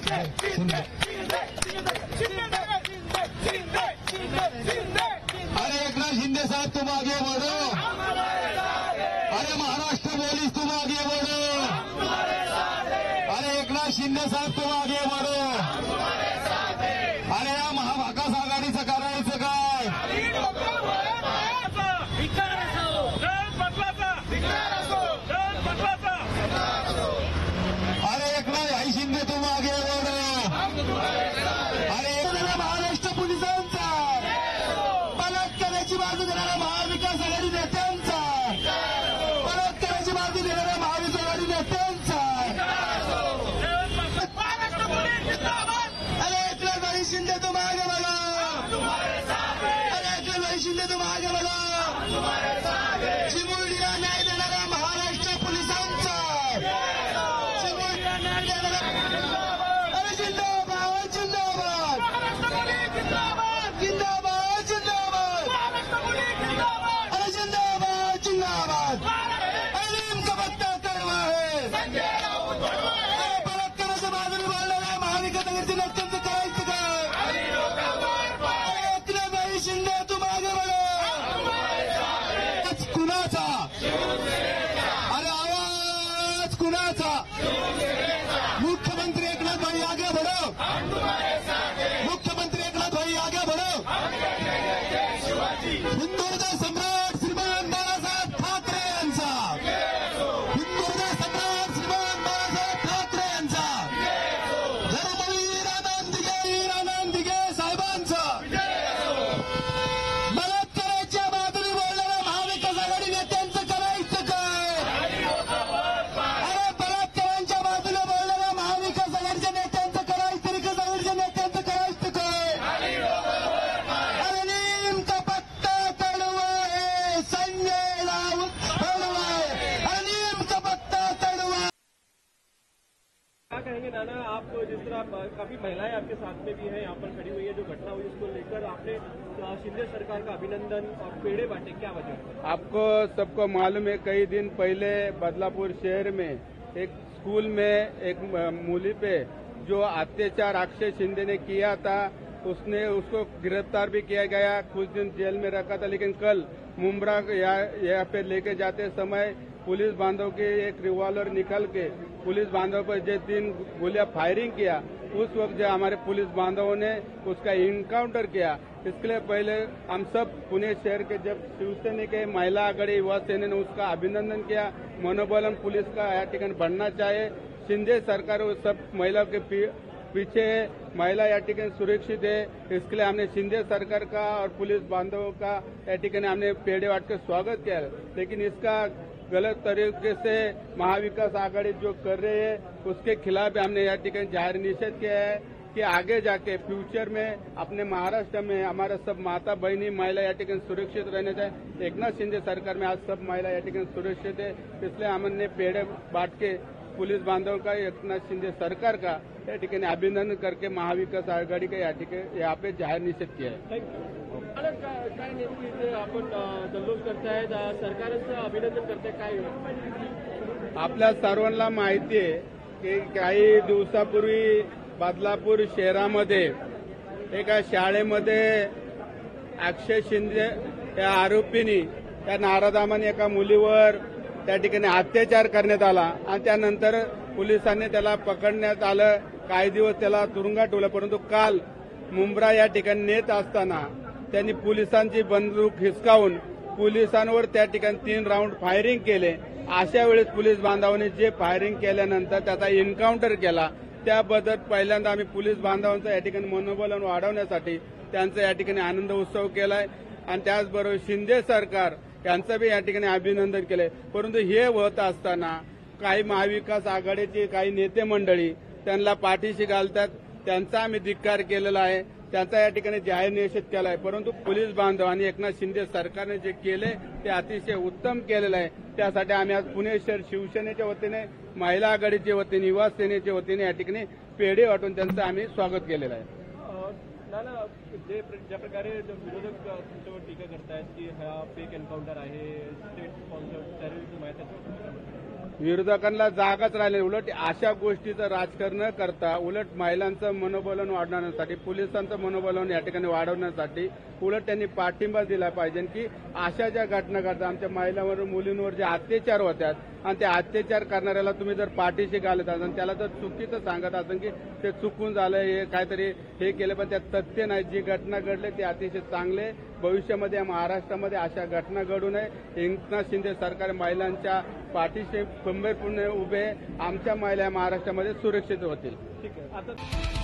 अरे एकनाथ शिंदे साहब तुम आगे बढ़ो। अरे महाराष्ट्र पुलिस तुम आगे बढ़ो। अरे एकनाथ शिंदे साहब तुम आगे बढ़ो। अरे या महाविकास आघाडीचं करायचं काय? अरे एकनाथ आई शिंदे तुम आगे बढ़ो। अरे महाराष्ट्र पोलिसांचा बलात्काराची बाजू देणाऱ्या महाविकास आघाडी नेत्यांचा, बलात्काराची बाजू देणाऱ्या महाविकास आघाडी नेत्यांचा। अरे एकनाथ भाई शिंदे तुम आगे बढ़ो। अरे एकनाथ भाई शिंदे तुम आगे बढ़ो। चिमुरडीला न्याय देणाऱ्या महाराष्ट्र पोलिसांचा, चिमुरडीला न्याय देणाऱ्या अरे जिंदाबाद जिंदाबाद जिंदाबाद जिंदाबाद अरे जिंदाबाद जिंदाबाद। अरे नेमका पत्ता कडवा आहे। अरे बलात्काराच्या बाजूने बोलणाऱ्या महाविकास आघाडीचे नेत्यांचं करायचं काय? अरे एकनाथ शिंदे तुम आगे बढ़ो। आवाज कुणाचा? अरे आवाज कुणाचा? मुख्यमंत्री एकनाथ भाई आगे बढ़ो। मुख्यमंत्री एकनाथ भाई आगे बढ़ो। हिंदू हृदय सम्राट श्रीमान बाळासाहेब ठाकरे यांचा, हिंदू हृदय सम्राट श्रीमान बाळासाहेब ठाकरे यांचा, धर्मवीर आनंद दिघे साहेबांचा, बलात्काराच्या बाजूने बोलणाऱ्या महाविकास आघाडी नेत्यांचं करायचं काय? अरे बलात्कारांच्या बाजूने बोलणाऱ्या महाविकास आघाडीच्या नेत्यांचं करायचं, विकास आघाडीच्या नेत्यांचं करायचं काय? अरे नेमका पत्ता कडवा आहे। संजय राऊत कडवा आहे। अरे नेमका पत्ता कडवा। क्या कहेंगे नाना, आप जिस तरह काफी महिलाएं आपके साथ में भी हैं, यहाँ पर खड़ी हुई है, जो घटना हुई उसको लेकर आपने शिंदे सरकार का अभिनंदन और पेड़े बांटे, क्या वजह? आपको सबको मालूम है, कई दिन पहले बदलापुर शहर में एक स्कूल में एक मूली पे जो अत्याचार अक्षय शिंदे ने किया था, उसको गिरफ्तार भी किया गया, कुछ दिन जेल में रखा था। लेकिन कल मुंब्रा यहाँ पे लेके जाते समय पुलिस बांधव के एक रिवॉल्वर निकल के पुलिस बांधव पर जिस दिन गोलियां फायरिंग किया, उस वक्त जो हमारे पुलिस बांधवों ने उसका इनकाउंटर किया। इसके लिए पहले हम सब पुणे शहर के जब शिवसेना के महिला आघाड़ी युवा सेना ने उसका अभिनंदन किया। मनोबलन पुलिस का या ठिकाणी बढ़ना चाहिए। शिंदे सरकार सब महिलाओं के पीछे है, महिला या ठिकाणी सुरक्षित है। इसके लिए हमने शिंदे सरकार का और पुलिस बांधवों का या ठिकाणी हमने पेड़े बांट के स्वागत किया है। लेकिन इसका गलत तरीके से महाविकास आघाड़ी जो कर रहे हैं उसके खिलाफ हमने यह ठिकाणी जाहिर निषेध किया है कि आगे जाके फ्यूचर में अपने महाराष्ट्र में हमारा सब माता बहनी महिला या ठिकाणी सुरक्षित रहने चाहिए। एकनाथ शिंदे सरकार में आज सब महिला या ठिकाणी सुरक्षित है, इसलिए हमने पेड़े बांट के पुलिस बांधव का एकनाथ शिंदे सरकार का या ठिकाणी अभिनंदन करके महाविकास आघाडी का या ठिकाणी यहाँ पे जाहीर निषेध किया है। काय नेमकी इथे आपण जल्लोष करताय, सरकारचं अभिनंदन करताय, काय? आपल्या सर्वांना माहिती आहे की काही दिवसापूर्वी बदलापूर शहरामध्ये एका शाळेमध्ये अक्षय शिंदे या आरोपींनी त्या नारादामाने एका मुलीवर त्या ठिकाणी अत्याचार करण्यात आला आणि त्यानंतर पोलिसांनी त्याला पकडण्यात आलं। काही दिवस त्याला तुरुंगात ठेवलं, परंतु काल मुंब्रा या ठिकाणी नेत असताना त्यांनी पोलिसांची बंदूक हिसकावून पोलिसांवर त्या ठिकाणी 3 राऊंड फायरिंग केले। अशा वेळेस पोलीस बांधवांनी जे फायरिंग केल्यानंतर त्याचा एन्काउंटर केला, त्याबद्दल पहिल्यांदा आम्ही पोलीस बांधवांचं या ठिकाणी मनोबल वाढवण्यासाठी त्यांचा या ठिकाणी आनंद उत्सव केलाय आणि त्याचबरोबर शिंदे सरकार यांचं बी या ठिकाणी अभिनंदन केलंय। परंतु हे होत असताना काही महाविकास आघाडीचे काही नेते मंडळी त्यांना पाठीशी घालतात, त्यांचा आम्ही धिक्कार केलेला आहे, त्यांचा या ठिकाणी जाहीर निषेध केला आहे। परंतु पोलीस बांधव आणि एकनाथ शिंदे सरकारने जे केले ते अतिशय उत्तम केलेलं आहे। त्यासाठी आम्ही आज पुणे शहर शिवसेनेच्या वतीने, महिला आघाडीच्या वतीने, युवा सेनेच्या वतीने या ठिकाणी पेढे वाटून त्यांचं आम्ही स्वागत केलेलं आहे। नाना, ज्या प्रकारे विरोधक तुमच्यावर टीका करतायत की हा फेक एन्काउंटर आहे, स्टेट स्पॉन्सर टेररिझम आहे, त्याच्यावर विरोधकांना जागाच राहिले. उलट अशा गोष्टीचं राजकारण न करता उलट महिलांचं मनोबलन वाढवण्यासाठी, पोलिसांचं मनोबलन या ठिकाणी वाढवण्यासाठी उलट त्यांनी पाठिंबा दिला पाहिजे की अशा ज्या घटना घडतात, आमच्या महिलांवर मुलींवर जे अत्याचार होतात आणि ते अत्याचार करणाऱ्याला तुम्ही जर पाठीशी घालत असाल आणि त्याला जर चुकीचं सांगत असाल की ते चुकून झालं, हे काहीतरी हे केलं, पण त्यात तथ्य नाही. जी घटना घडली ती अतिशय चांगले. भविष्यामध्ये या महाराष्ट्रामध्ये अशा घटना घडू नये. एकनाथ शिंदे सरकार महिलांच्या पाठीशी खंबीरपणे उभे, आमच्या महिला महाराष्ट्रामध्ये सुरक्षित होतील. ठीक आहे. आता